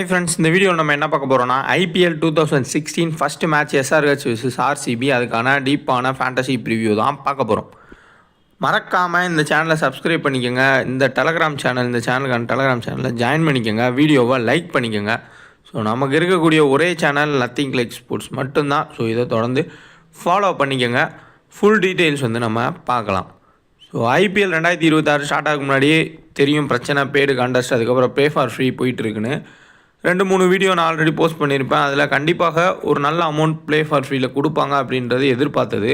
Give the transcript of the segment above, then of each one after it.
Hey friends, இந்த வீடியோவில் நம்ம என்ன பார்க்க போகிறோம்னா IPL 2016 first match SRH vs RCB அதுக்கான டீப்பான ஃபேண்டசி ப்ரிவ்யூ தான் பார்க்க போகிறோம். மறக்காமல் இந்த சேனலை சப்ஸ்கிரைப் பண்ணிக்கோங்க. இந்த டெலகிராம் சேனலில் ஜாயின் பண்ணிக்கோங்க. வீடியோவை லைக் பண்ணிக்கோங்க. ஸோ நமக்கு இருக்கக்கூடிய ஒரே சேனல் நத்திங் லைக் ஸ்போர்ட்ஸ் மட்டும்தான். ஸோ இதை தொடர்ந்து ஃபாலோ பண்ணிக்கோங்க. ஃபுல் டீட்டெயில்ஸ் நம்ம பார்க்கலாம். ஸோ ஐபிஎல் 2026 ஸ்டார்ட் ஆகும் முன்னாடியே தெரியும் பிரச்சனை, பெய்டு கான்டெஸ்ட், அதுக்கப்புறம் பே ஃபார் ஃப்ரீ போயிட்டுருக்குன்னு 2-3 வீடியோ நான் ஆல்ரெடி போஸ்ட் பண்ணியிருப்பேன். அதில் கண்டிப்பாக ஒரு நல்ல அமௌண்ட் ப்ளே ஃபார் ஃப்ரீயில் கொடுப்பாங்க அப்படின்றது எதிர்பார்த்தது.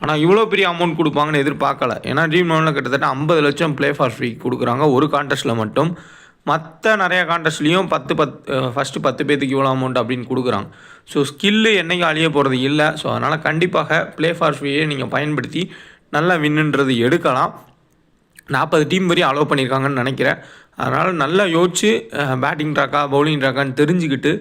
ஆனால் இவ்வளோ பெரிய அமௌண்ட் கொடுப்பாங்கன்னு எதிர்பார்க்கல. ஏன்னா ட்ரீம் 11 கிட்டத்தட்ட 50 லட்சம் ப்ளே ஃபார் ஃப்ரீ கொடுக்குறாங்க ஒரு கான்டெஸ்ட்டில் மட்டும். மற்ற நிறையா கான்டெஸ்ட்லேயும் ஃபஸ்ட்டு 10 பேத்துக்கு இவ்வளோ அமௌண்ட் அப்படின்னு கொடுக்குறாங்க. ஸோ ஸ்கில்லு என்றைக்கு அழிய போகிறது இல்லை. ஸோ அதனால் கண்டிப்பாக ப்ளே ஃபார் ஃப்ரீயை நீங்கள் பயன்படுத்தி நல்லா வின்னுன்றது எடுக்கலாம். 40 டீம் வரையும் அலோவ் பண்ணியிருக்காங்கன்னு நினைக்கிறேன். அதனால் நல்லா யோசிச்சு பேட்டிங் ட்ராக்கா பவுலிங் ட்ராக்கான்னு தெரிஞ்சுக்கிட்டு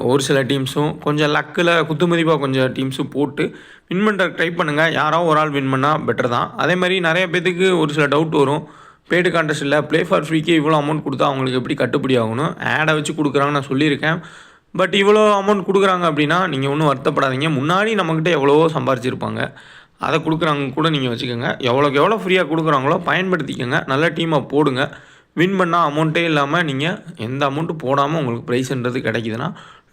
ஒரு சில டீம்ஸும் கொஞ்சம் லக்கில் குத்துமதிப்பாக கொஞ்சம் டீம்ஸும் போட்டு வின் பண்ணுறதுக்கு ட்ரை பண்ணுங்கள். யாரோ ஒரு ஆள் வின் பண்ணால் பெட்டர் தான். அதே மாதிரி நிறைய பேத்துக்கு ஒரு சில டவுட் வரும். பெய்டு கான்டெஸ்ட் இல்லை, ப்ளே ஃபார் ஃப்ரீக்கே இவ்வளோ அமௌண்ட் கொடுத்தா அவங்களுக்கு எப்படி கட்டுப்படி ஆகணும், ஆடை வச்சு கொடுக்குறாங்கன்னு நான் சொல்லியிருக்கேன். பட் இவ்வளோ அமௌண்ட் கொடுக்குறாங்க அப்படின்னா நீங்கள் ஒன்றும் வருத்தப்படாதீங்க. முன்னாடி நம்மக்கிட்ட எவ்வளவோ சம்பாரிச்சிருப்பாங்க, அதை கொடுக்குறாங்க கூட நீங்கள் வச்சுக்கோங்க. எவ்வளோக்கு எவ்வளோ ஃப்ரீயாக கொடுக்குறாங்களோ பயன்படுத்திக்கோங்க. நல்ல டீமாக போடுங்க. வின் பண்ணால் அமௌண்ட்டே இல்லாமல் நீங்கள் எந்த அமௌண்ட்டு போடாமல் உங்களுக்கு ப்ரைஸ்ன்றது கிடைக்குதுன்னா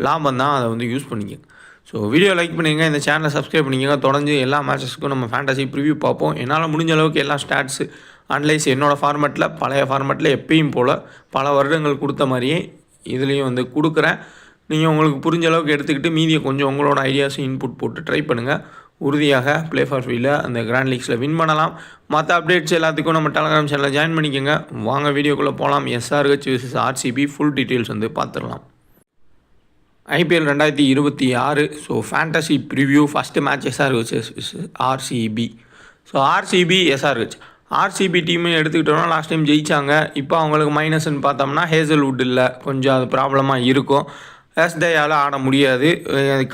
லாபம் தான். அதை யூஸ் பண்ணிக்கோங்க. ஸோ வீடியோ லைக் பண்ணிக்கங்க, இந்த சேனலை சப்ஸ்கிரைப் பண்ணிக்கோங்க. தொடர்ந்து எல்லா மேட்சஸ்க்கும் நம்ம ஃபேண்டசி ப்ரிவ்யூ பார்ப்போம். என்னால் முடிஞ்ச அளவுக்கு எல்லா ஸ்டாட்ஸு அனலைஸ் என்னோடய ஃபார்மேட்டில், பழைய ஃபார்மேட்டில் எப்பயும் போல் பல வருடங்கள் கொடுத்த மாதிரியே இதுலேயும் கொடுக்குறேன். நீங்கள் உங்களுக்கு புரிஞ்ச அளவுக்கு எடுத்துக்கிட்டு மீதியை கொஞ்சம் உங்களோட ஐடியாஸும் இன்புட் போட்டு ட்ரை பண்ணுங்கள். உறுதியாக ப்ளே ஃபார் ஃப்ரீயில் அந்த கிராண்ட் லீக்ஸில் வின் பண்ணலாம். மற்ற அப்டேட்ஸ் எல்லாத்துக்கும் நம்ம டெலகிராம் சேனலில் ஜாயின் பண்ணிக்கோங்க. வாங்க வீடியோக்குள்ளே போகலாம். SRH vs RCB full details பார்த்துடலாம். IPL 2026 so fantasy preview first match SRH vs RCB. So RCB டீமே எடுத்துக்கிட்டோன்னா லாஸ்ட் டைம் ஜெயித்தாங்க. இப்போ அவங்களுக்கு மைனஸ்ன்னு பார்த்தோம்னா ஹேசல்வுட் இல்லை, கொஞ்சம் அது ப்ராப்ளமாக இருக்கும். எஸ்டேயால் ஆட முடியாது.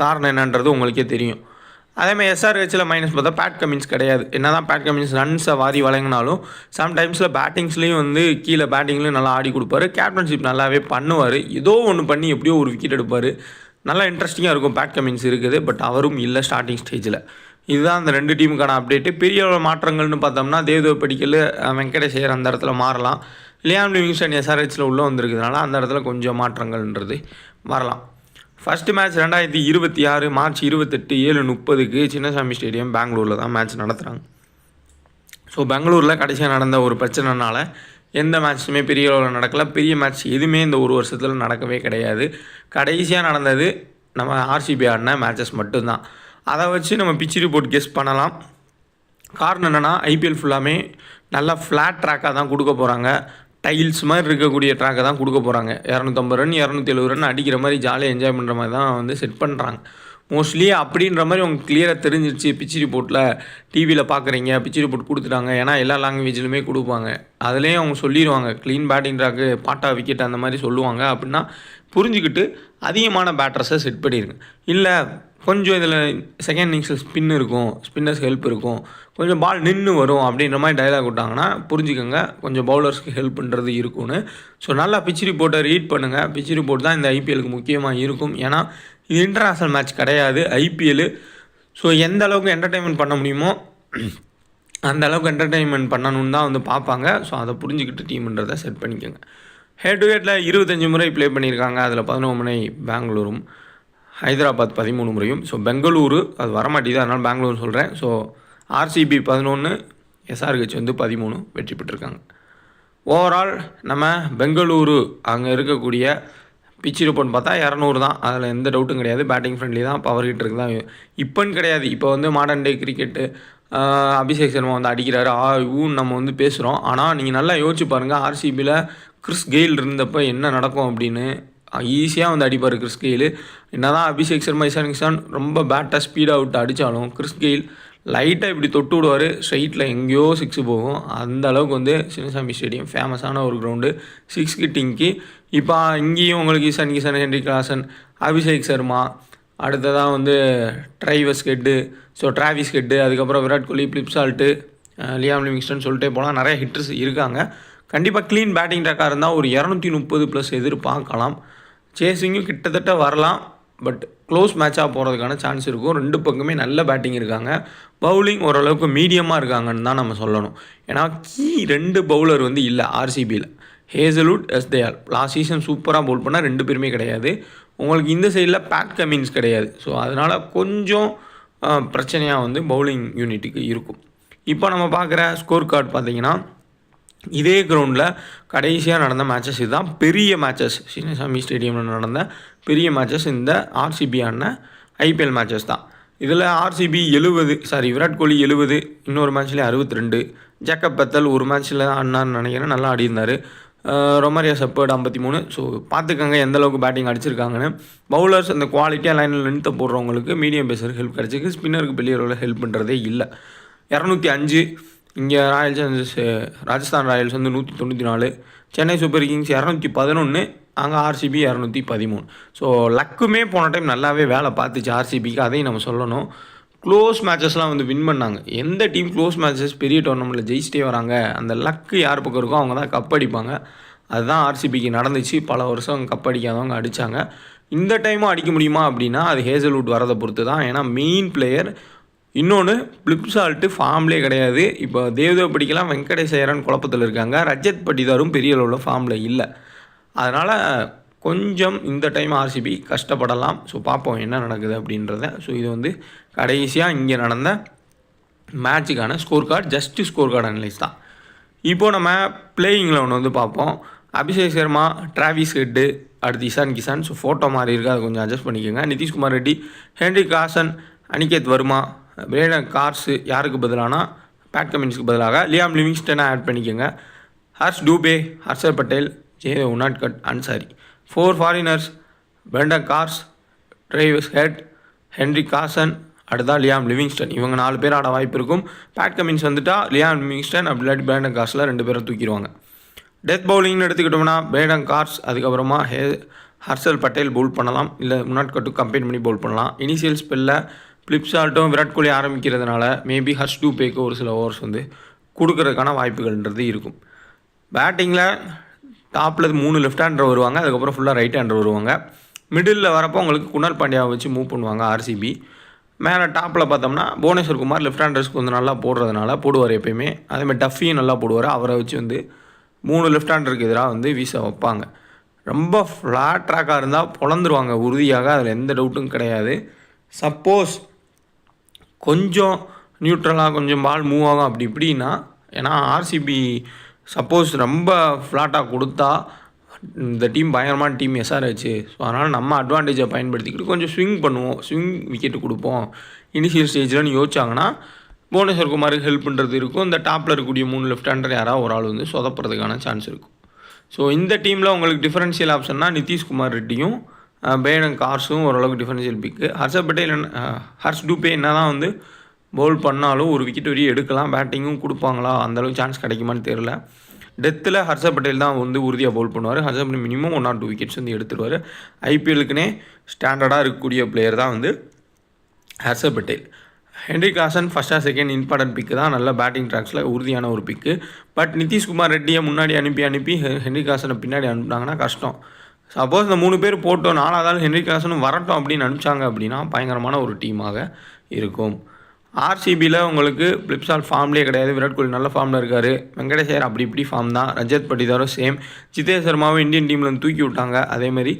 காரணம் என்னன்றது உங்களுக்கே தெரியும். அதேமாதிரி எஸ்ஆர்ஹெச்சில் மைனஸ் பார்த்தா பேட் கமின்ஸ் கிடையாது. என்ன தான் பேட் கமின்ஸ் ரன்ஸை வாரி வழங்கினாலும் சம்டைம்ஸில் பேட்டிங்ஸ்லேயும் கீழே பேட்டிங்லேயும் நல்லா ஆடி கொடுப்பாரு. கேப்டன்ஷிப் நல்லாவே பண்ணுவார். ஏதோ ஒன்று பண்ணி எப்படியோ ஒரு விக்கெட் எடுப்பார். நல்லா இன்ட்ரெஸ்டிங்காக இருக்கும். பேட் கமின்ஸ் இருக்குது, பட் அவரும் இல்லை ஸ்டார்டிங் ஸ்டேஜில். இதுதான் அந்த 2 டீமுக்கான அப்டேட்டு. பெரிய மாற்றங்கள்னு பார்த்தோம்னா தேவ்தேவ் படிக்கல், வெங்கடேஷ் ஐயர் அந்த இடத்துல மாறலாம். லியாம் லிவிங்ஸ்டன் எஸ்ஆர்ஹெச்சில் உள்ளே வந்திருக்கிறதுனால அந்த இடத்துல கொஞ்சம் மாற்றங்கள்ன்றது வரலாம். First match 2026 March 28 7:30 Chinnasamy stadium பெங்களூரில் தான் மேட்ச் நடத்துகிறாங்க. ஸோ பெங்களூரில் கடைசியாக நடந்த ஒரு பிரச்சனைனால எந்த மேட்ச்சுமே பெரிய அளவில் நடக்கலை. பெரிய மேட்ச் எதுவுமே இந்த ஒரு வருஷத்தில் நடக்கவே கிடையாது. கடைசியாக நடந்தது நம்ம ஆர்சிபி ஆடின மேட்சஸ் மட்டும்தான். அதை வச்சு நம்ம பிச் ரிப்போர்ட் கெஸ் பண்ணலாம். காரணம் என்னென்னா ஐபிஎல் ஃபுல்லாமே நல்லா ஃப்ளாட் ட்ராக்காக தான் கொடுக்க போகிறாங்க. டைல்ஸ் மாதிரி இருக்கக்கூடிய ட்ராக்கை தான் கொடுக்க போகிறாங்க. 250 ரன் 270 ரன் அடிக்கிற மாதிரி ஜாலியாக என்ஜாய் பண்ணுற மாதிரி தான் செட் பண்ணுறாங்க மோஸ்ட்லி. அப்படின்ற மாதிரி உங்களுக்கு கிளியராக தெரிஞ்சிருச்சு. பிச் ரிப்போர்ட்டில் டிவியில் பார்க்குறீங்க, பிச் ரிப்போர்ட் கொடுத்துட்டாங்க. ஏன்னா எல்லா லாங்குவேஜ்லையுமே கொடுப்பாங்க. அதுலேயும் அவங்க சொல்லிடுவாங்க க்ளீன் பேட்டிங் ட்ராக்கு, பாட்டா விக்கெட் அந்த மாதிரி சொல்லுவாங்க. அப்படின்னா புரிஞ்சுக்கிட்டு அதிகமான பேட்டர்ஸை செட் பண்ணிடுங்க. இல்லை கொஞ்சம் இதில் செகண்ட் இன்னிங்ஸில் ஸ்பின் இருக்கும், ஸ்பின்னர்ஸ் ஹெல்ப் இருக்கும், கொஞ்சம் பால் நின்று வரும் அப்படின்ற மாதிரி டைலாக் விட்டாங்கன்னா புரிஞ்சுக்கோங்க கொஞ்சம் பவுலர்ஸ்க்கு ஹெல்ப் பண்ணுறது இருக்கும்னு. ஸோ நல்லா பிச் ரிப்போர்ட்டை ரீட் பண்ணுங்கள். பிச் ரிப்போர்ட் தான் இந்த ஐபிஎலுக்கு முக்கியமாக இருக்கும். ஏன்னா இது இன்டர்நேஷ்னல் மேட்ச் கிடையாது, ஐபிஎல். ஸோ எந்த அளவுக்கு என்டர்டெயின்மெண்ட் பண்ண முடியுமோ அந்த அளவுக்கு என்டர்டெயின்மெண்ட் பண்ணணுன்னு தான் பார்ப்பாங்க. ஸோ அதை புரிஞ்சுக்கிட்டு டீம்ன்றதை செட் பண்ணிக்கோங்க. ஹெட் டு ஹெட்டில் 25 முறை ப்ளே பண்ணியிருக்காங்க. அதில் 11 முறை பெங்களூரும், ஹைதராபாத் 13 முறையும். ஸோ பெங்களூரு அது வரமாட்டேது, அதனால் பெங்களூர் சொல்கிறேன். ஸோ ஆர்சிபி 11, எஸ்ஆர்ஹெச் 13 வெற்றி பெற்றிருக்காங்க. ஓவரால் நம்ம பெங்களூரு அங்கே இருக்கக்கூடிய பிச் ரிப்போர்ட் பார்த்தா 200 தான். அதில் எந்த டவுட்டும் கிடையாது. பேட்டிங் ஃப்ரெண்ட்லி தான், பவர் ஹிட்டருக்கு தான். இப்போன்னு கிடையாது, இப்போ modern day cricket Abhishek Sharma அடிக்கிறாரு ஊன்னு நம்ம பேசுகிறோம். ஆனால் நீங்கள் நல்லா யோசிச்சு பாருங்கள், ஆர்சிபியில் கிறிஸ் கெயில் இருந்தப்போ என்ன நடக்கும் அப்படின்னு. ஈஸியாக அடிப்பார் கிறிஸ் கெயில். என்ன தான் அபிஷேக் சர்மா, இஷான் கிஷான் ரொம்ப பேட்டாக ஸ்பீடாக விட்டு அடித்தாலும் கிறிஸ் கெயில் லைட்டாக இப்படி தொட்டு விடுவார், ஸ்ட்ரைட்டில் எங்கேயோ 6 போகும். அந்த அளவுக்கு சின்னசாமி ஸ்டேடியம் ஃபேமஸான ஒரு கிரவுண்டு 6 கிட்டிங்க்கு. இப்போ இங்கேயும் உங்களுக்கு இஷான் கிஷான், ஹென்ரி கிளாசன், அபிஷேக் சர்மா, அடுத்ததாக ட்ரைவஸ் ஹெட்டு, ஸோ டிராவிஸ் ஹெட்டு, அதுக்கப்புறம் விராட் கோலி, பிளிப்சால்ட்டு, லியாம் லிவிங்ஸ்டன் சொல்லிட்டே போகலாம். நிறைய ஹிட்டர்ஸ் இருக்காங்க. கண்டிப்பாக க்ளீன் பேட்டிங் ட்ராக்காக இருந்தால் ஒரு 230+ எதிர்பார்க்கலாம். சேசிங்கும் கிட்டத்தட்ட வரலாம், பட் க்ளோஸ் மேட்சாக போகிறதுக்கான சான்ஸ் இருக்கும். 2 பக்கமே நல்ல பேட்டிங் இருக்காங்க. பவுலிங் ஓரளவுக்கு மீடியமாக இருக்காங்கன்னு தான் நம்ம சொல்லணும். ஏன்னா கீ 2 பவுலர் வந்து இல்லை ஆர்சிபியில். ஹேசல்வுட், எஸ்தேல் லாஸ்ட் சீசன் சூப்பராக பவுல் பண்ணால் 2 பேருமே கிடையாது. உங்களுக்கு இந்த சைடில் பேட் கமின்ஸ் கிடையாது. ஸோ அதனால் கொஞ்சம் பிரச்சனையாக வந்து பவுலிங் யூனிட்டுக்கு இருக்கும். இப்போ நம்ம பார்க்குற ஸ்கோர் கார்டு பார்த்திங்கன்னா, இதே கிரவுண்டில் கடைசியாக நடந்த மேட்சஸ் இதுதான் பெரிய மேட்சஸ். சின்னசாமி ஸ்டேடியமில் நடந்த பெரிய மேட்சஸ் இந்த ஆர்சிபி ஆன ஐபிஎல் மேட்சஸ் தான். இதில் ஆர்சிபி 70 விராட் கோலி 70, இன்னொரு மேட்ச்லேயே 62, ஜேக்கப் பெத்தல் ஒரு மேட்ச்சில் ஆடினார்னு நினைக்கிறேன், நல்லா ஆடிருந்தார். Romario shepherd 53. ஸோ பார்த்துக்கங்க எந்தளவுக்கு பேட்டிங் அடிச்சிருக்காங்கன்னு. பவுலர்ஸ் அந்த குவாலிட்டியாக லைனில் லென்த்தை போடுறவங்களுக்கு மீடியம் பேஸருக்கு ஹெல்ப் கிடச்சிருக்கு. ஸ்பின்னருக்கு பெரிய அளவில் ஹெல்ப் பண்ணுறதே இல்லை. 205 இங்கே ராஜஸ்தான் ராயல்ஸ் வந்து 194, சென்னை சூப்பர் கிங்ஸ் 211, அங்கே ஆர்சிபி 213. ஸோ லக்குமே போன டைம் நல்லாவே வேலை பார்த்துச்சு ஆர்சிபிக்கு, அதையும் நம்ம சொல்லணும். க்ளோஸ் மேட்சஸ்லாம் வந்து வின் பண்ணாங்க. எந்த டீம் க்ளோஸ் மேட்சஸ் பெரிய டோர்னமெண்ட்டில் ஜெயிச்சிட்டே வராங்க, அந்த லக்கு யார் பக்கம் இருக்கோ அவங்க தான் கப் அடிப்பாங்க. அதுதான் ஆர்சிபிக்கு நடந்துச்சு. பல வருஷம் கப் அடிக்காதவங்க அடித்தாங்க. இந்த டைமும் அடிக்க முடியுமா அப்படின்னா அது ஹேசல்வுட் வரதை பொறுத்து தான். ஏன்னா மெயின் பிளேயர். இன்னொன்று பிளிப்சால்ட்டு ஃபார்ம்லேயே கிடையாது. இப்போ தேவ்தேவ் படிக்கலாம், வெங்கடேஷ் ஐயரன் குழப்பத்தில் இருக்காங்க. ரஜத் பட்டிதாரும் பெரிய அளவில் ஃபார்மில் இல்லை. அதனால் கொஞ்சம் இந்த டைம் ஆர்சிபி கஷ்டப்படலாம். ஸோ பார்ப்போம் என்ன நடக்குது அப்படின்றத. ஸோ இது வந்து கடைசியாக இங்கே நடந்த மேட்சுக்கான score card, just score card analyse தான். இப்போது நம்ம பிளேயிங்கில் ஒன்று வந்து பார்ப்போம். அபிஷேக் சர்மா, டிராவிஸ் ஹெட்டு, அடுத்து இசான் கிசான். ஸோ ஃபோட்டோ மாதிரி இருக்குது, அதை கொஞ்சம் அட்ஜஸ்ட் பண்ணிக்கோங்க. Nitish Kumar Reddy, Heinrich Klaasen, Aniket Verma, Brydon Carse யாருக்கு பதிலானா பேட் கமின்ஸுக்கு பதிலாக லியாம் லிவிங்ஸ்டனை ஆட் பண்ணிக்கோங்க. Harsh Dubey, Harshal Patel, Jaydev Unadkat, Ansari. 4 foreigners, Brydon Carse, Travis Head, Heinrich Klaasen, அடுத்ததான் லியாம் லிவிங்ஸ்டன். இவங்க 4 பேர் ஆட வாய்ப்பு இருக்கும். பேட் கமின்ஸ் வந்துட்டால் லியாம் லிவிங்ஸ்டன் அப்படி இல்லாட்டி பிரேடன் கார்ஸில் 2 பேரை தூக்கிடுவாங்க. டெத் பவுலிங்னு எடுத்துக்கிட்டோம்னா பிரேடன் கார்ஸ், அதுக்கப்புறமா ஹர்ஷல் பட்டேல் பவுல் பண்ணலாம், இல்லை உன்னாட்கட்டும் கம்பைன் பண்ணி பவுல் பண்ணலாம். இனிஷியல் ஸ்பெல்லில் பிளிப்சால்ட்டும் விராட் கோலி ஆரம்பிக்கிறதுனால மேபி ஹர்ஷ் டூபேக்கு ஒரு சில ஓவர்ஸ் வந்து கொடுக்கறதுக்கான வாய்ப்புகள்ன்றது இருக்கும். பேட்டிங்கில் டாப்பில் 3 லெஃப்ட் ஹேண்டர் வருவாங்க, அதுக்கப்புறம் ஃபுல்லாக ரைட் ஹேண்டர் வருவாங்க. மிடில் வரப்போ உங்களுக்கு குணால் பாண்டியாவை வச்சு மூவ் பண்ணுவாங்க ஆர்சிபி. மேலே டாப்பில் பார்த்தோம்னா புவனேஸ்வர் குமார் லெஃப்ட் ஹேண்டர்ஸ்க்கு வந்து நல்லா போடுறதுனால போடுவார் எப்பயுமே. அதேமாதிரி டஃபியும் நல்லா போடுவார். அவரை வச்சு வந்து 3 லெஃப்ட் ஹேண்டருக்கு எதிராக வந்து வீச வைப்பாங்க. ரொம்ப ஃப்ளாட் ட்ராக்காக இருந்தால் பொழந்துருவாங்க உறுதியாக, அதில் எந்த டவுட்டும் கிடையாது. சப்போஸ் கொஞ்சம் நியூட்ரலாக கொஞ்சம் பால் மூவ் ஆகும் அப்படி இப்படின்னா, ஏன்னா ஆர்சிபி சப்போஸ் ரொம்ப ஃப்ளாட்டாக கொடுத்தா இந்த டீம் பயங்கரமான டீம் எஸ்ஆர்ஹெச். ஸோ அதனால் நம்ம அட்வான்டேஜை பயன்படுத்திக்கிட்டு கொஞ்சம் ஸ்விங் பண்ணுவோம், ஸ்விங் விக்கெட்டு கொடுப்போம் இனிஷியல் ஸ்டேஜில்னு யோசிச்சாங்கன்னா புவனேஸ்வர் குமாருக்கு ஹெல்ப் பண்ணுறது இருக்கும். இந்த டாப்பில் இருக்கக்கூடிய 3 லெஃப்ட் ஹேண்டர் யாராவது ஒரு ஆள் வந்து சொதப்புறதுக்கான சான்ஸ் இருக்கும். ஸோ இந்த டீமில் உங்களுக்கு டிஃபரன்ஷியல் ஆப்ஷன்னா நிதிஷ்குமார் ரெட்டியும் பிரேடன் கார்ஸும் ஓரளவுக்கு டிஃபரன்ஷியல் பிக்கு. ஹர்ஷர் பட்டேல் ஹர்ஷ் டூபே என்ன தான் வந்து பவுல் பண்ணாலும் ஒரு விக்கெட் வரையும் எடுக்கலாம். பேட்டிங்கும் கொடுப்பாங்களா, அந்தளவுக்கு சான்ஸ் கிடைக்குமான்னு தெரில. டெத்தில் ஹர்ஷர் பட்டேல் தான் வந்து உறுதியாக பவுல் பண்ணுவார். Harshal Patel minimum 1 or 2 wickets வந்து எடுத்துருவார். ஐபிஎலுக்குனே ஸ்டாண்டர்டாக இருக்கக்கூடிய பிளேயர் தான் வந்து Harshal Patel. Heinrich Klaasen first or second important pick தான், நல்ல பேட்டிங் ட்ராக்ஸில் உறுதியான ஒரு பிக்கு. பட் நிதிஷ்குமார் ரெட்டியை முன்னாடி அனுப்பி ஹென்ரிக் காசனை பின்னாடி அனுப்புனாங்கன்னா கஷ்டம். சப்போஸ் இந்த 3 பேர் போட்டோம் 4வது ஹென்ரிக் காசனும் வரட்டும் அப்படின்னு அனுப்பிச்சாங்க அப்படின்னா பயங்கரமான ஒரு டீமாக இருக்கும். ஆர்சிபியில் உங்களுக்கு பிளிப்சால் ஃபார்ம்லேயே கிடையாது. விராட் கோலி நல்ல ஃபார்மில் இருக்கார். வெங்கடேஷ் ஐயர் அப்படி இப்படி ஃபார்ம் தான். ரஜத் பட்டிதாரும் சேம். ஜிதேஷ் சர்மாவும் இந்தியன் டீமில் தூக்கி விட்டாங்க. அதேமாதிரி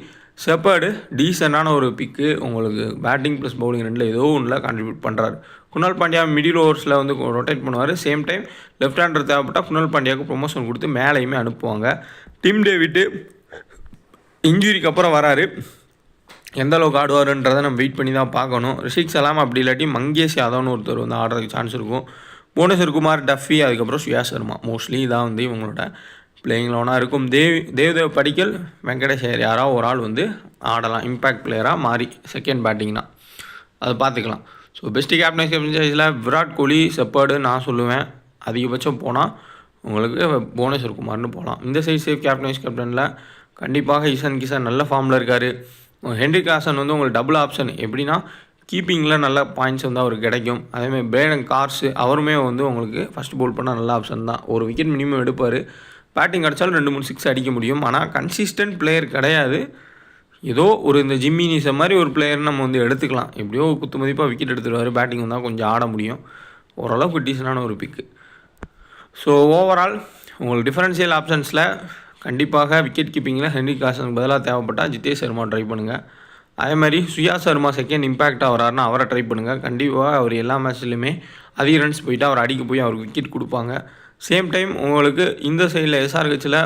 செப்பர்டு டீசெண்டான ஒரு பிக்கு. உங்களுக்கு பேட்டிங் ப்ளஸ் பவுலிங் 2ல் ஏதோ ஒன்றில் கான்ட்ரிபியூட் பண்ணுறாரு. குணால் பாண்டியா மிடில் ஓவர்ஸில் வந்து ரொட்டேட் பண்ணுவார். சேம் டைம் லெஃப்ட் ஹேண்டர் தேவைப்பட்டால் குணால் பாண்டியாவுக்கு ப்ரொமோஷன் கொடுத்து மேலேயுமே அனுப்புவாங்க. டிம் டேவிட்டு இன்ஜுரிக்கு அப்புறம் வராரு. எந்த அளவுக்கு ஆடுவாருன்றதை நம்ம வெயிட் பண்ணி தான் பார்க்கணும். ரிஷிக் சலாம் அப்படி இல்லாட்டி மங்கேஷ் யாதவ்னு ஒருத்தர் வந்து ஆடுறதுக்கு சான்ஸ் இருக்கும். புவனேஸ்வர் குமார், டஃபி, அதுக்கப்புறம் சுயாஸ் சர்மா. மோஸ்ட்லி இதான் வந்து இவங்களோட பிளேயிங் லோனாக இருக்கும். தேவ்தேவ் படிக்கல், வெங்கடேஷ் ஐயர் யாராவது ஒரு ஆள் வந்து ஆடலாம் இம்பேக்ட் பிளேயராக மாறி செகண்ட் பேட்டிங்னா அதை பார்த்துக்கலாம். ஸோ பெஸ்ட்டு கேப்டன் சைஸில் விராட் கோலி, செப்பர்டு நான் சொல்லுவேன். அதிகபட்சம் போனால் உங்களுக்கு புவனேஸ்வர் குமார்னு போகலாம். இந்த சைட் சேஃப் கேப்டனில் கண்டிப்பாக இசான் கிசான் நல்ல ஃபார்மில் இருக்கார். ஹென்ரிக் காசன் வந்து உங்களுக்கு டபுள் ஆப்ஷன். எப்படின்னா கீப்பிங்கில் நல்ல பாயிண்ட்ஸ் வந்து அவருக்கு கிடைக்கும். அதேமாதிரி பிரேடன் கார்ஸு அவருமே வந்து உங்களுக்கு ஃபஸ்ட் பவுல் பண்ணால் நல்ல ஆப்ஷன் தான். ஒரு விக்கெட் மினிமம் எடுப்பார். பேட்டிங் கிடச்சாலும் 2-3 6 அடிக்க முடியும். ஆனால் கன்சிஸ்டன்ட் பிளேயர் கிடையாது. ஏதோ ஒரு இந்த ஜிம்மி நீச மாதிரி ஒரு பிளேயர் நம்ம வந்து எடுத்துக்கலாம். எப்படியோ குத்து மதிப்பாக விக்கெட் எடுத்துருவார், பேட்டிங் வந்தால் கொஞ்சம் ஆட முடியும். ஓரளவுக்கு டீசனான ஒரு பிக்கு. ஸோ ஓவரால் உங்களுக்கு டிஃபரன்ஷியல் ஆப்ஷன்ஸில் கண்டிப்பாக விக்கெட் கீப்பிங்கில் ஹென்ரி கிளாசனுக்கு பதிலாக தேவைப்பட்டால் ஜிதேஷ் சர்மா ட்ரை பண்ணுங்கள். அதே மாதிரி சுயா சர்மா செகண்ட் இம்பேக்டாக வராருன்னா அவரை ட்ரை பண்ணுங்கள். கண்டிப்பாக அவர் எல்லா மேட்ச்லையுமே அதிக ரன்ஸ் போயிட்டு அவர் அடிக்க போய் அவருக்கு விக்கெட் கொடுப்பாங்க. சேம் டைம் உங்களுக்கு இந்த சைடில் எஸ்ஆர்ஹெச்சில்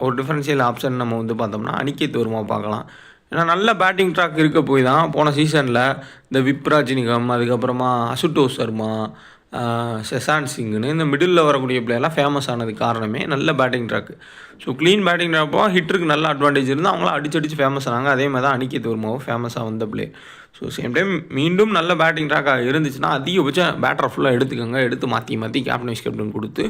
ஒரு டிஃபரன்ஷியல் ஆப்ஷன் நம்ம வந்து பார்த்தோம்னா அனிகேத் வர்மா பார்க்கலாம். ஏன்னா நல்ல பேட்டிங் ட்ராக் இருக்க போய் தான் போன சீசனில் இந்த விப்ராஜினிகம், அதுக்கப்புறமா அசுட்டோஷ் சர்மா, செசான் சிங்குன்னு இந்த மிடில் வரக்கூடிய பிளேயர்லாம் ஃபேமஸ் ஆனது காரணமே நல்ல batting track. So clean batting ட்ராப்போ ஹிட்டருக்கு நல்ல அட்வான்டேஜ் இருந்தால் அவங்களாம் அடிச்சு ஃபேமஸ் ஆனாங்க. அதே மாதிரி தான் அனிகேத் வர்மாவும் ஃபேமஸாக வந்த பிளே. ஸோ சேம் டைம் மீண்டும் நல்ல பேட்டிங் ட்ராக்காக இருந்துச்சுன்னா அதிகபட்சம் பேட்டரை ஃபுல்லாக எடுத்துக்கோங்க. எடுத்து மாற்றி கேப்டன் வைஸ் கேப்டன் கொடுத்து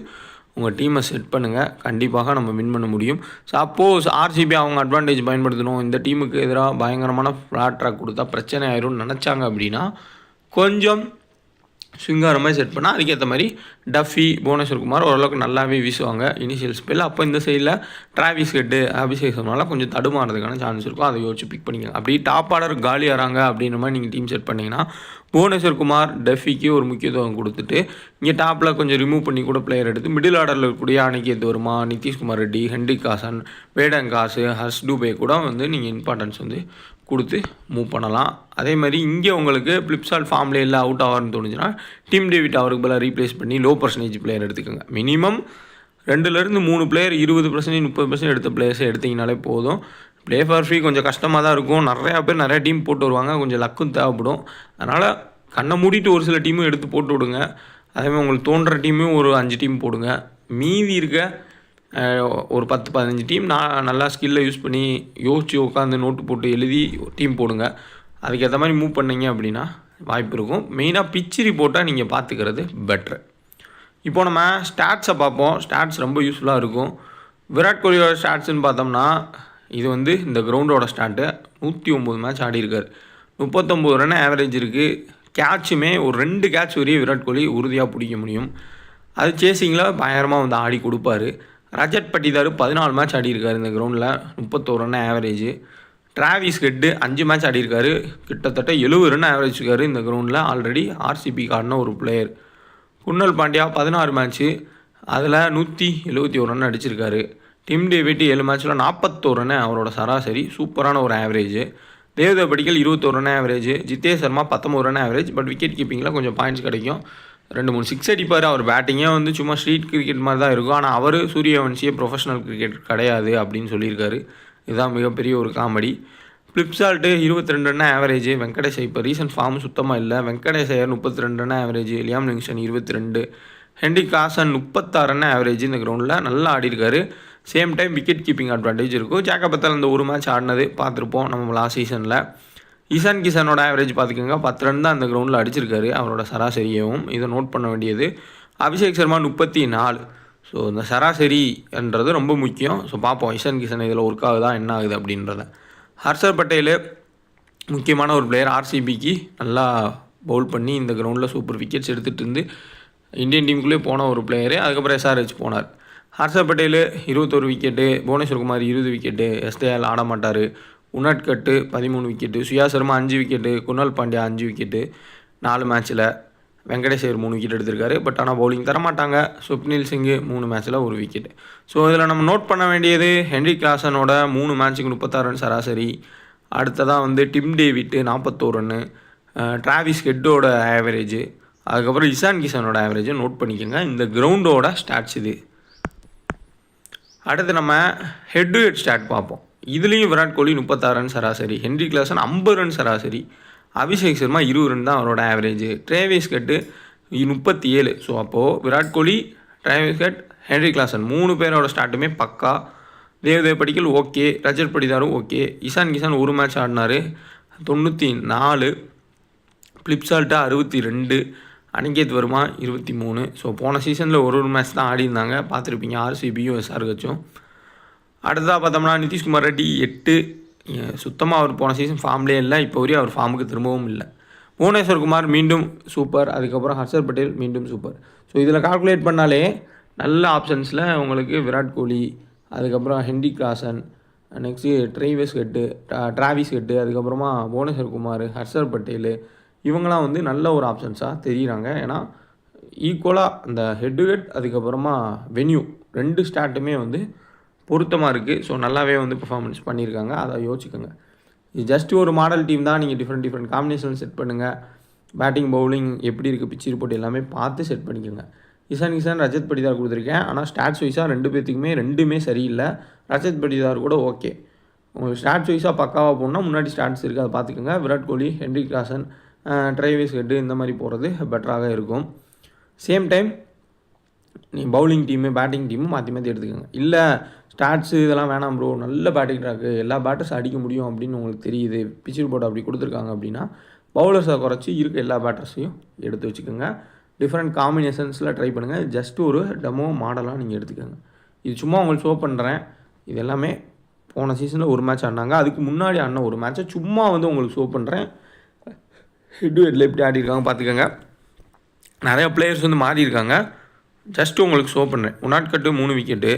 உங்கள் டீமை செட் பண்ணுங்கள். கண்டிப்பாக நம்ம வின் பண்ண முடியும். சப்போஸ் ஆர்சிபி அவங்க அட்வான்டேஜ் பயன்படுத்தணும், இந்த டீமுக்கு எதிராக பயங்கரமான ஃப்ளாட் ட்ராக் கொடுத்தா பிரச்சனை ஆயிரும்னு நினச்சாங்க அப்படின்னா கொஞ்சம் ஸ்விங்கார மாதிரி செட் பண்ணால் அதுக்கேற்ற மாதிரி டஃபி, புவனேஸ்வர் குமார் ஓரளவுக்கு நல்லாவே வீசுவாங்க இனிஷியல் ஸ்பெல். அப்போ இந்த சைடில் டிராவிஸ் ஹெட்டு, அபிஷேக் சர்மாலாம் கொஞ்சம் தடுமாறதுக்கான சான்ஸ் இருக்கும். அதை யோசிச்சு பிக் பண்ணிக்கலாம். அப்படி டாப் ஆர்டர் காலி ஆகிறாங்க அப்படின்ற மாதிரி நீங்கள் டீம் செட் பண்ணிங்கன்னா புவனேஸ்வர் குமார், டஃபிக்கு ஒரு முக்கியத்துவம் கொடுத்துட்டு இங்கே டாப்பில் கொஞ்சம் ரிமூவ் பண்ணி கூட பிளேயர் எடுத்து மிடில் ஆர்டரில் இருக்கக்கூடிய அனிகேத் வர்மா, நிதிஷ்குமார் ரெட்டி, ஹென்ரி கிளாசன், வேடங்காசு, ஹர்ஷ் டூபே கூட வந்து நீங்கள் இம்பார்ட்டன்ஸ் வந்து கொடுத்து மூவ் பண்ணலாம். அதே மாதிரி இங்கே உங்களுக்கு ஃப்ளிப்சால்ட் ஃபார்ம்லே இல்லை அவுட் ஆவார்னு தோணுச்சுன்னா டீம் டேவிட் அவருக்கு பதிலாக ரீப்ளேஸ் பண்ணி லோ பர்சன்டேஜ் பிளேயர் எடுத்துக்கோங்க. மினிமம் 2-3 பிளேயர் 20% 30% எடுத்த பிளேயர்ஸை எடுத்திங்கனாலே போதும். ப்ளே ஃபார் ஃப்ரீ கொஞ்சம் கஷ்டமாக தான் இருக்கும். நிறையா பேர் நிறையா டீம் போட்டு வருவாங்க, கொஞ்சம் லக்கும் தேவைப்படும். அதனால் கண்ணை மூடிட்டு ஒரு சில டீமும் எடுத்து போட்டு விடுங்க. அதேமாதிரி உங்களுக்கு தோன்ற டீமும் ஒரு 5 டீம் போடுங்க. மீதி இருக்க ஒரு 10-15 டீம் நல்லா ஸ்கில்லை யூஸ் பண்ணி யோசித்து உட்காந்து நோட்டு போட்டு எழுதி டீம் போடுங்க. அதுக்கேற்ற மாதிரி மூவ் பண்ணிங்க அப்படின்னா வாய்ப்பு இருக்கும். மெயினாக பிச் ரிப்போர்ட்டாக நீங்கள் பார்த்துக்கிறது பெட்ரு. இப்போ நம்ம ஸ்டாட்ஸை பார்ப்போம். ஸ்டாட்ஸ் ரொம்ப யூஸ்ஃபுல்லாக இருக்கும். விராட் கோலியோட ஸ்டாட்ஸ்ன்னு பார்த்தோம்னா இது வந்து இந்த கிரவுண்டோட ஸ்டார்ட்டு 109 மேட்ச் ஆடிருக்கார், 39 ரன் ஆவரேஜ் இருக்குது. கேட்சுமே ஒரு 2 கேட்ச் வரையும் விராட் கோலி உறுதியாக பிடிக்க முடியும். அது சேசிங்கில் பயங்கரமாக வந்து ஆடி கொடுப்பாரு. ரஜத் பட்டிதார் 14 மேட்ச் ஆடிருக்காரு இந்த கிரவுண்டில், 31 run average. Travis Head 5 match ஆடிருக்காரு, கிட்டத்தட்ட 70 ரன் ஆவரேஜ் இருக்காரு இந்த கிரவுண்டில். ஆல்ரெடி ஆர்சிபி கார்டின ஒரு பிளேயர். குன்னல் பாண்டியா 16 மேட்ச்சு, அதில் 171 ரன் அடிச்சிருக்காரு. டிம் டேவிட் 7 மேட்ச்சில் 41 ரன் அவரோட சராசரி, சூப்பரான ஒரு average. Devdutt Padikkal 21 run average. Jitesh Sharma 19 run average. But wicket கீப்பிங்கில் கொஞ்சம் பாயிண்ட்ஸ் கிடைக்கும். 2-3 சிக்ஸ் அடிப்பார். அவர் பேட்டிங்கே வந்து சும்மா ஸ்ட்ரீட் கிரிக்கெட் மாதிரி தான் இருக்கும். ஆனால் அவர் சூரியவன்சியே ப்ரொஃபஷனல் கிரிக்கெட் கிடையாது அப்படின்னு சொல்லியிருக்காரு. இதுதான் மிகப்பெரிய ஒரு comedy. Phil Salt 22 run average. Venkatesh இப்போ ரீசன்ட் ஃபார்ம் சுத்தமாக இல்லை. Venkatesh Iyer 32 run average. Liam Livingstone 22. Henry Klaasen 36 run average இந்த கிரவுண்டில் நல்லா ஆடிருக்காரு. Same time wicket keeping advantage இருக்கும். ஜாக்கப் பத்தல் அந்த ஒரு மேட்ச் ஆடினது பார்த்துருப்போம் நம்ம லாஸ்ட் சீசனில். ஈசான் கிஷனோட ஆவரேஜ் பார்த்துக்கோங்க, 10 ரன் தான் அந்த கிரவுண்டில் அடிச்சிருக்காரு அவரோட சராசரியவும். இதை நோட் பண்ண வேண்டியது. அபிஷேக் சர்மா 34. ஸோ இந்த சராசரின்றது ரொம்ப முக்கியம். ஸோ பார்ப்போம் ஈசான் கிஷன் இதில் ஒர்க் ஆகுதா என்ன ஆகுது அப்படின்றத. ஹர்ஷர் பட்டேல் முக்கியமான ஒரு பிளேயர், ஆர்சிபிக்கு நல்லா பவுல் பண்ணி இந்த கிரவுண்டில் சூப்பர் விக்கெட்ஸ் எடுத்துகிட்டு இருந்து இந்தியன் டீமுக்குள்ளே போன ஒரு பிளேயரு. அதுக்கப்புறம் எஸ்ஆர்ஹெச் போனார். ஹர்ஷர் பட்டேல் 21 விக்கெட்டு, புவனேஸ்வர் குமார் 20 விக்கெட்டு, எஸ்டேஆல் ஆட மாட்டார். Unadkat 13 wicket, Suyash Sharma 5 wicket, Krunal Pandya 5 wicket 4 மேட்ச்சில். வெங்கடேஷ் ஐயர் 3 விக்கெட் எடுத்திருக்காரு. பட் ஆனால் பவுலிங் தரமாட்டாங்க. சுப்னில் சிங்கு 3 மேட்ச்சில் 1 விக்கெட். ஸோ இதில் நம்ம நோட் பண்ண வேண்டியது ஹென்ரி கிளாசனோட 3 மேட்ச்சுக்கு 36 ரன் சராசரி. அடுத்ததாக வந்து டிம் டேவிட் 41 ரன்னு, டிராவிஸ் ஹெட்டோட ஆவரேஜ், அதுக்கப்புறம் இசான் கிஷனோட ஆவரேஜை நோட் பண்ணிக்கோங்க. இந்த கிரவுண்டோட ஸ்டாட்ஸ் இது. அடுத்து நம்ம ஹெட் டு ஹெட் ஸ்டாட் பார்ப்போம். இதுலேயும் விராட் கோலி 36 ரன் சராசரி, ஹென்ரி கிளாசன் 50 ரன் சராசரி, அபிஷேக் சர்மா 20 ரன் தான் அவரோட ஆவரேஜ், டிராவிஸ் ஹெட்டு 37. ஸோ அப்போது Virat Kohli, Travis head, Henry Klaasen 3 பேரோட ஸ்டார்ட்டுமே பக்கா. தேவ்தேவ் படிக்கல் ஓகே, ரஜத் படிதாரும் ஓகே. இசான் கிஷன் ஒரு மேட்ச் ஆடினார் 94, ஃப்ளிப்சால்ட்டா 62, அனிகேத் வர்மா 23. ஸோ போன சீசனில் ஒரு மேட்ச் தான் ஆடிருந்தாங்க, பார்த்துருப்பீங்க, ஆர்சிபியும் எஸ்ஆர்ஹெச்சும். அடுத்ததாக பார்த்தோம்னா நிதிஷ்குமார் ரெட்டி 8. சுத்தமாக அவர் போன சீசன் ஃபார்ம்லேயே இல்லை, இப்போ வரையும் அவர் ஃபார்முக்கு திரும்பவும் இல்லை. புவனேஸ்வர் குமார் மீண்டும் சூப்பர், அதுக்கப்புறம் ஹர்ஷர் பட்டேல் மீண்டும் சூப்பர். ஸோ இதில் கால்குலேட் பண்ணாலே நல்ல ஆப்ஷன்ஸில் உங்களுக்கு விராட் கோலி, அதுக்கப்புறம் Henry Klaasen, next Travis head, அதுக்கப்புறமா புவனேஸ்வர் குமார், ஹர்ஷர் பட்டேல் இவங்களாம் வந்து நல்ல ஒரு ஆப்ஷன்ஸாக தெரியுறாங்க. ஏன்னா ஈக்குவலாக அந்த ஹெட் டு ஹெட் அதுக்கப்புறமா வென்யூ 2 ஸ்டாட்டுமே வந்து பொருத்தமாக இருக்குது. ஸோ நல்லாவே வந்து பெர்ஃபார்மன்ஸ் பண்ணியிருக்காங்க. அதை யோசிச்சுக்கோங்க. இது ஜஸ்ட் ஒரு மாடல் டீம் தான். நீங்கள் டிஃப்ரெண்ட் காம்பினேஷன் செட் பண்ணுங்கள். பேட்டிங் பவுலிங் எப்படி இருக்குது, பிச் ரிப்போர்ட் எல்லாமே பார்த்து செட் பண்ணிக்கோங்க. இஷான் கிஷன், ரஜத் படிதார் கொடுத்துருக்கேன். ஆனால் ஸ்டாட்ஸ் வைஸாக 2 பேர்த்துக்குமே 2மே சரியில்லை. ரஜத் படிதார் கூட ஓகே. உங்களுக்கு ஸ்டாட்ஸ் வைஸாக பக்காவாக போகணுன்னா முன்னாடி ஸ்டாட்ஸ் இருக்குது, அதை பார்த்துக்கோங்க. Virat Kohli, Henrik Rasan, Travis head இந்த மாதிரி போகிறது பெட்டராக இருக்கும். சேம் டைம் நீ பவுலிங் டீமு பேட்டிங் டீமும் மாற்றி எடுத்துக்கோங்க. இல்லை ஸ்டாட்ஸு இதெல்லாம் வேணாம் ப்ரோ, நல்ல பேட்டிங் ட்ராக்கு, எல்லா பேட்டர்ஸ் அடிக்க முடியும் அப்படின்னு உங்களுக்கு தெரியுது, பிச் ரிப்போர்ட் அப்படி கொடுத்துருக்காங்க அப்படின்னா பவுலர்ஸை குறைச்சி இருக்க எல்லா பேட்டர்ஸையும் எடுத்து வச்சுக்கோங்க. டிஃப்ரெண்ட் காம்பினேஷன்ஸில் ட்ரை பண்ணுங்கள். ஜஸ்ட் ஒரு டெமோ மாடலாக நீங்கள் எடுத்துக்கோங்க. இது சும்மா உங்களுக்கு ஷோ பண்ணுறேன். இது எல்லாமே போன சீசனில் ஒரு மேட்ச் ஆடினாங்க, அதுக்கு முன்னாடி ஆடின ஒரு மேட்ச்சை சும்மா வந்து உங்களுக்கு ஷோ பண்ணுறேன். ஹெட் டு ஹெட்டில் எப்படி ஆடிருக்காங்க பார்த்துக்கோங்க. நிறையா பிளேயர்ஸ் வந்து மாறி இருக்காங்க. ஜஸ்ட்டு உங்களுக்கு ஷோ பண்ணுறேன். உனாட்கட்டு 3 விக்கெட்டு,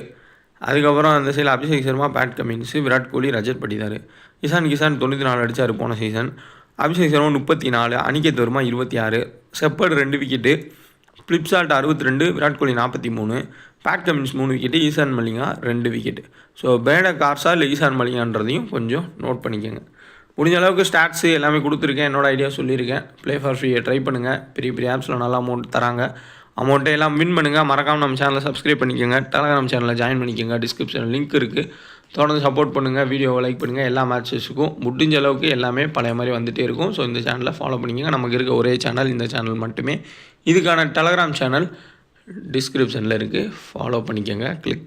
அதுக்கப்புறம் அந்த சைடில் அபிஷேக் சர்மா, பேட் கமின்ஸு, விராட் கோலி, ரஜத் படிதார். இஷான் கிஷன் 94 அடித்தார் போன season. Abhishek Sharma 34, Aniket Verma 26, Shepherd 2 wicket, Phil Salt 62, Virat Kohli 43, Pat Cummins 3 wicket, Eshan Malinga 2 wicket. So Pat கார்ஸா இல்லை ஈசான் மலிங்கான்றதையும் கொஞ்சம் நோட் பண்ணிக்கோங்க. முடிஞ்ச அளவுக்கு ஸ்டாட்ஸு எல்லாமே கொடுத்துருக்கேன். என்னோட ஐடியா சொல்லியிருக்கேன். ப்ளே ஃபார் ஃப்ரீயை ட்ரை பண்ணுங்கள். பெரிய ஆப்ஸில் நல்லா அமௌண்ட் தராங்க. அமௌண்ட்டை எல்லாம் வின் பண்ணுங்கள். மறக்காமல் நம்ம சேனலை சப்ஸ்கிரைப் பண்ணிக்கோங்க. டெலகிராம் சேனலில் ஜாயின் பண்ணிக்கோங்க. டிஸ்கிரிப்ஷனில் லிங்க் இருக்குது. தொடர்ந்து சப்போர்ட் பண்ணுங்கள். வீடியோவை லைக் பண்ணுங்கள். எல்லா மேட்சஸுக்கும் முடிஞ்ச அளவுக்கு எல்லாமே பழைய மாதிரி வந்துகிட்டே இருக்கும். ஸோ இந்த சேனலை ஃபாலோ பண்ணிக்கோங்க. நமக்கு இருக்க ஒரே சேனல் இந்த சேனல் மட்டுமே. இதுக்கான டெலகிராம் சேனல் டிஸ்கிரிப்ஷனில் இருக்குது. ஃபாலோ பண்ணிக்கோங்க. கிளிக்